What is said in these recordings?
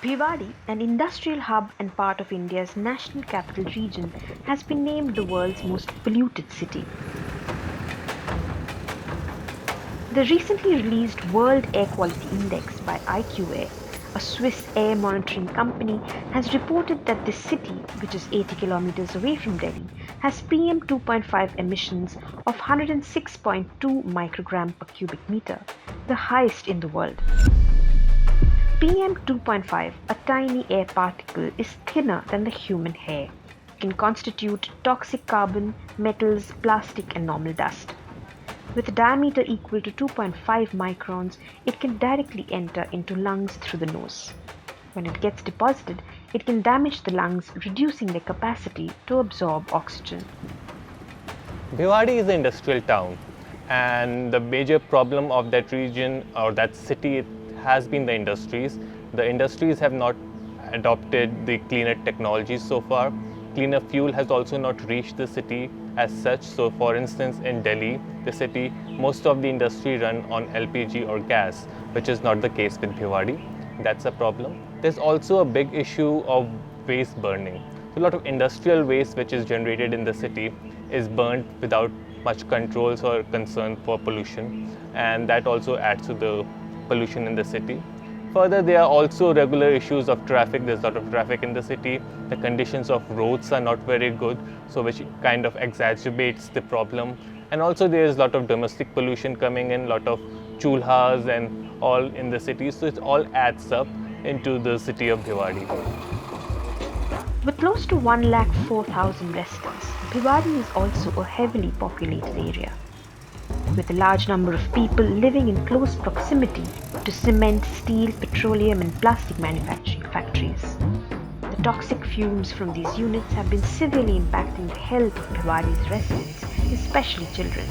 Bhiwadi, an industrial hub and part of India's national capital region, has been named the world's most polluted city. The recently released World Air Quality Index by IQAir, a Swiss air monitoring company, has reported that this city, which is 80 kilometers away from Delhi, has PM 2.5 emissions of 106.2 microgram per cubic meter, the highest in the world. PM 2.5, a tiny air particle, is thinner than the human hair. It can constitute toxic carbon, metals, plastic, and normal dust. With a diameter equal to 2.5 microns, it can directly enter into lungs through the nose. When it gets deposited, it can damage the lungs, reducing their capacity to absorb oxygen. Bhiwadi is an industrial town, and the major problem of that region or that city has been the industries. The industries have not adopted the cleaner technologies so far. Cleaner fuel has also not reached the city as such. So for instance, in Delhi, the city, most of the industry run on LPG or gas, which is not the case with Bhiwadi. That's a problem. There's also a big issue of waste burning. So a lot of industrial waste which is generated in the city is burnt without much controls or concern for pollution, and that also adds to the pollution in the city. Further, there are also regular issues of traffic. There's a lot of traffic in the city. The conditions of roads are not very good, so which kind of exacerbates the problem. And also there is a lot of domestic pollution coming in, a lot of chulhas and all in the city. So it all adds up into the city of Bhiwadi. With close to 104,000 residents, Bhiwadi is also a heavily populated area, with a large number of people living in close proximity to cement, steel, petroleum and plastic manufacturing factories. The toxic fumes from these units have been severely impacting the health of Bhiwadi's residents, especially children.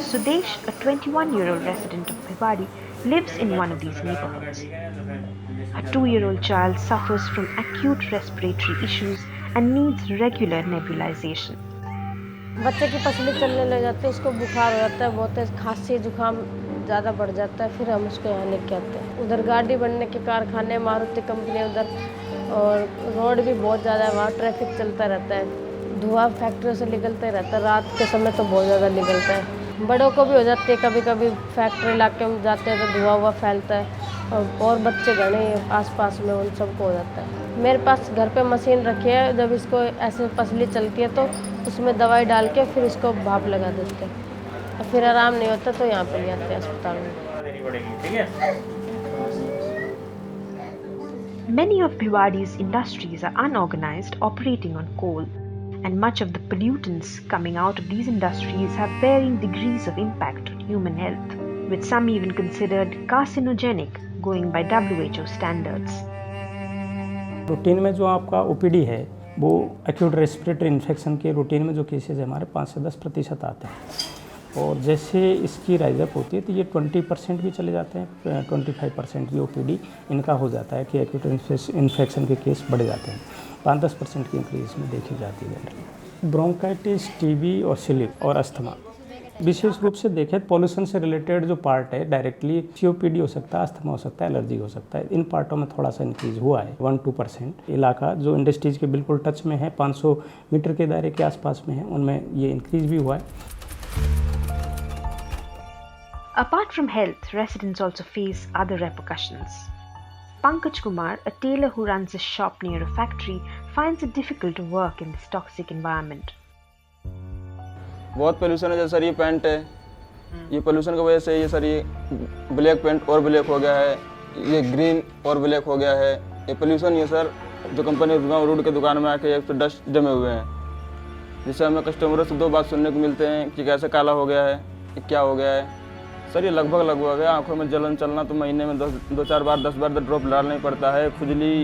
Sudesh, a 21-year-old resident of Bhiwadi, lives in one of these neighborhoods. A 2-year-old child suffers from acute respiratory issues and needs regular nebulization. बच्चे की पसली चलने लग जाती है, उसको बुखार हो जाता है, बहुत तेज खांसी जुकाम ज़्यादा बढ़ जाता है, फिर हम उसको यहाँ लेके आते हैं। उधर गाड़ी बनने के कारखाने, मारुति कंपनी उधर, और रोड भी बहुत ज़्यादा है, वहाँ ट्रैफिक चलता रहता है, धुआं फैक्ट्रियों से निकलते रहता है, रात के समय तो बहुत ज़्यादा निकलता है। बड़ों को भी हो जाती है, कभी कभी फैक्ट्री इलाके में जाते हैं तो धुआं फैलता है, और बच्चे घने आस-पास में उन सबको हो जाता है। मेरे पास घर पे मशीन रखी है, जब इसको ऐसे पसली चलती है तो उसमें दवाई डाल के फिर इसको भाप लगा देते हैं, और फिर आराम नहीं होता तो यहाँ पे ले आते हैं अस्पताल में। Many of Bhiwadi's industries are unorganized, operating on coal, and much of the pollutants coming out of these industries have varying degrees of impact on human health, with some even considered carcinogenic, going by WHO standards. Routine में जो आपका OPD है वो acute respiratory infection के routine में जो cases हमारे 5 से 10% आते हैं, और जैसे इसकी राइजअप होती है तो ये 20% भी चले जाते हैं, 25% भी ओपीडी इनका हो जाता है कि एक्यूट इन्फेक्शन के केस बढ़ जाते हैं। 5-10% की इंक्रीज में देखी जाती है। ब्रोंकाइटिस, टीबी और स्लीप और अस्थमा, विशेष रूप से देखें पॉल्यूशन से रिलेटेड जो पार्ट है, डायरेक्टली सीओपीडी हो सकता है, अस्थमा हो सकता है, एलर्जी हो सकता है। इन पार्टों में थोड़ा सा इंक्रीज हुआ है, 1-2%। इलाका जो इंडस्ट्रीज के बिल्कुल टच में है, 500 मीटर के दायरे के आसपास में है, उनमें ये इंक्रीज भी हुआ है। Apart from health, residents also face other repercussions. Pankaj Kumar, a tailor who runs a shop near a factory, finds it difficult to work in this toxic environment. बहुत पोल्यूशन है, जैसे सर ये paint है, ये pollution की वजह से ये सर ये ब्लैक पेंट और ब्लैक हो गया है, ये ग्रीन और ब्लैक हो गया है। ये पोल्यूशन ही है सर, जो कंपनी रोड के दुकान में आके तो डस्ट जमे हुए हैं, जिससे हमें कस्टमरों से 2 बात सुनने को मिलते हैं कि कैसे काला हो गया है, ये क्या हो गया है। सर ये लगभग है, आँखों में जलन चलना तो महीने में 2-4 बार 10 बार ड्रॉप डालना ही पड़ता है। खुजली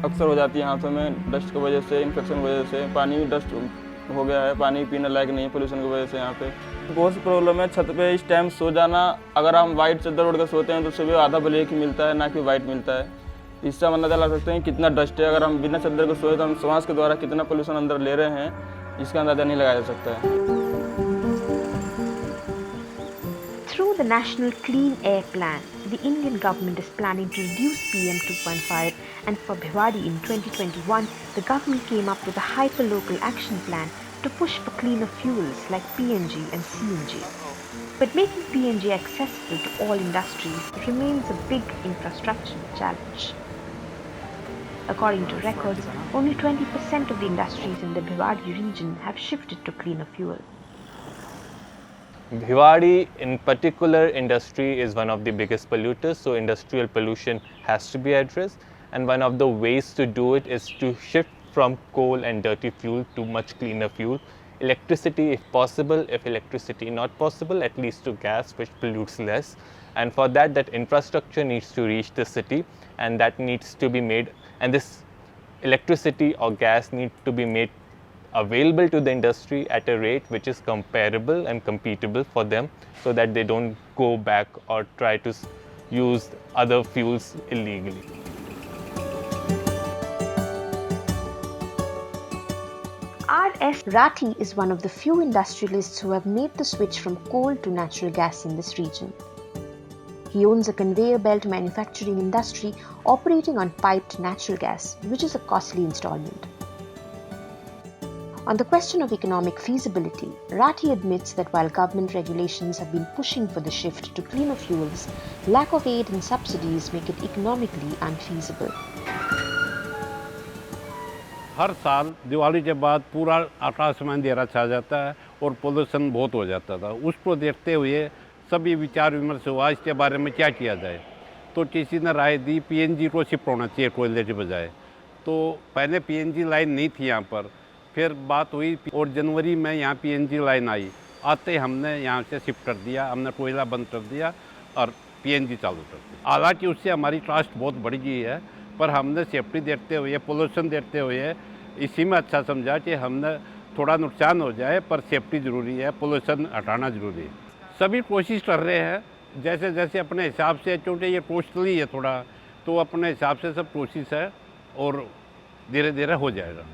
अक्सर हो जाती है हाथों में डस्ट की वजह से, इन्फेक्शन की वजह से। पानी भी डस्ट हो गया है, पानी पीने लायक नहीं है पोल्यूशन की वजह से। यहाँ पे बहुत सी प्रॉब्लम है। छत पे इस टाइम सो जाना, अगर हम वाइट चादर ओढ़ कर सोते हैं तो सुबह आधा ब्लैक ही मिलता है, ना कि वाइट मिलता है। इससे हम अंदाजा लगा सकते हैं कितना डस्ट है। अगर हम बिना चादर को सोए तो हम श्वास के द्वारा कितना पोल्यूशन अंदर ले रहे हैं, इसका अंदाजा नहीं लगाया जा सकता है। Through the the National Clean Air Plan, the Indian government is planning to reduce PM 2.5, and for Bhiwadi in 2021, the government came up with a hyperlocal action plan to push for cleaner fuels like PNG and CNG. But making PNG accessible to all industries remains a big infrastructure challenge. According to records, only 20% of the industries in the Bhiwadi region have shifted to cleaner fuel. Bhiwadi, in particular, industry is one of the biggest polluters, so industrial pollution has to be addressed. And one of the ways to do it is to shift from coal and dirty fuel to much cleaner fuel. Electricity, if possible; if electricity not possible, at least to gas, which pollutes less. And for that, that infrastructure needs to reach the city, and that needs to be made. And this electricity or gas needs to be made available to the industry at a rate which is comparable and competitive for them, so that they don't go back or try to use other fuels illegally. R.S. Rathi is one of the few industrialists who have made the switch from coal to natural gas in this region. He owns a conveyor belt manufacturing industry operating on piped natural gas, which is a costly installment. On the question of economic feasibility, Rathi admits that while government regulations have been pushing for the shift to cleaner fuels, lack of aid and subsidies make it economically unfeasible. हर साल दिवाली के बाद पूरा आकाश में अंधेरा छा जाता है और पोल्यूशन बहुत हो जाता था। उसको देखते हुए सभी विचार विमर्श हुआ इसके बारे में क्या किया जाए। तो किसी ने राय दी पीएनजी को शिफ्ट होना चाहिए कोयले के बजाय। तो पहले पीएनजी लाइन नहीं थी यहाँ पर, फिर बात हुई और जनवरी में यहाँ पीएनजी लाइन आई। आते हमने यहाँ से शिफ्ट कर दिया, हमने कोयला बंद कर दिया और पीएनजी चालू कर दिया। हालांकि उससे हमारी कॉस्ट बहुत बढ़ गई है, पर हमने सेफ्टी देखते हुए, पोल्यूशन देखते हुए इसी में अच्छा समझा कि हमने थोड़ा नुकसान हो जाए पर सेफ्टी ज़रूरी है, पोल्यूशन हटाना ज़रूरी है। सभी कोशिश कर रहे हैं जैसे जैसे अपने हिसाब से, क्योंकि ये कॉस्टली है थोड़ा, तो अपने हिसाब से सब कोशिश है और धीरे धीरे हो जाएगा।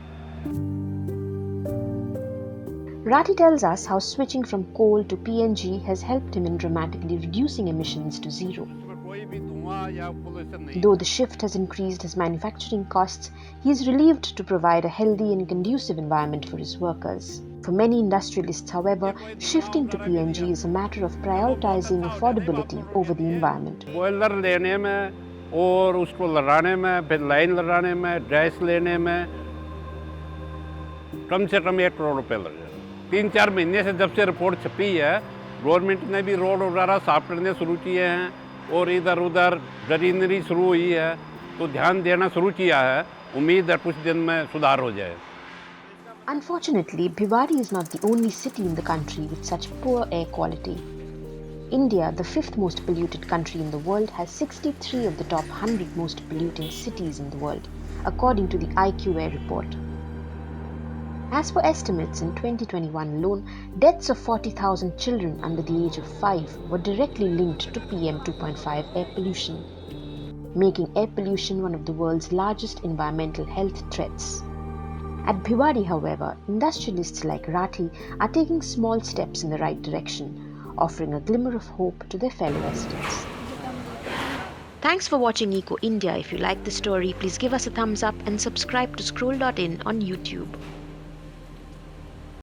Rathi tells us how switching from coal to PNG has helped him in dramatically reducing emissions to zero. Though the shift has increased his manufacturing costs, he is relieved to provide a healthy and conducive environment for his workers. For many industrialists, however, shifting to PNG is a matter of prioritizing affordability over the environment. Boiler लेने में और उसको लगाने में, फिर line लगाने में, gas लेने में कम से कम 1 करोड़ रुपए लग जाए। 3-4 महीने से जब से रिपोर्ट छपी है, गवर्नमेंट ने भी रोड वगैरह साफ करने शुरू किए हैं और इधर उधर ग्रीनरी शुरू हुई है, तो ध्यान देना शुरू किया है। उम्मीद है कुछ दिन में सुधार हो जाए। Unfortunately, Bhiwadi is not the only city in the country with such poor air quality. India, the 5th most polluted country in the world, has 63 of the top 100 most polluting cities in the world, according to the IQAir report. As per estimates, in 2021 alone, deaths of 40,000 children under the age of 5 were directly linked to PM 2.5 air pollution, making air pollution one of the world's largest environmental health threats. At Bhiwadi, however, industrialists like Rathi are taking small steps in the right direction, offering a glimmer of hope to their fellow residents. Thanks for watching Eco India. If you like the story, please give us a thumbs up and subscribe to Scroll.in on YouTube.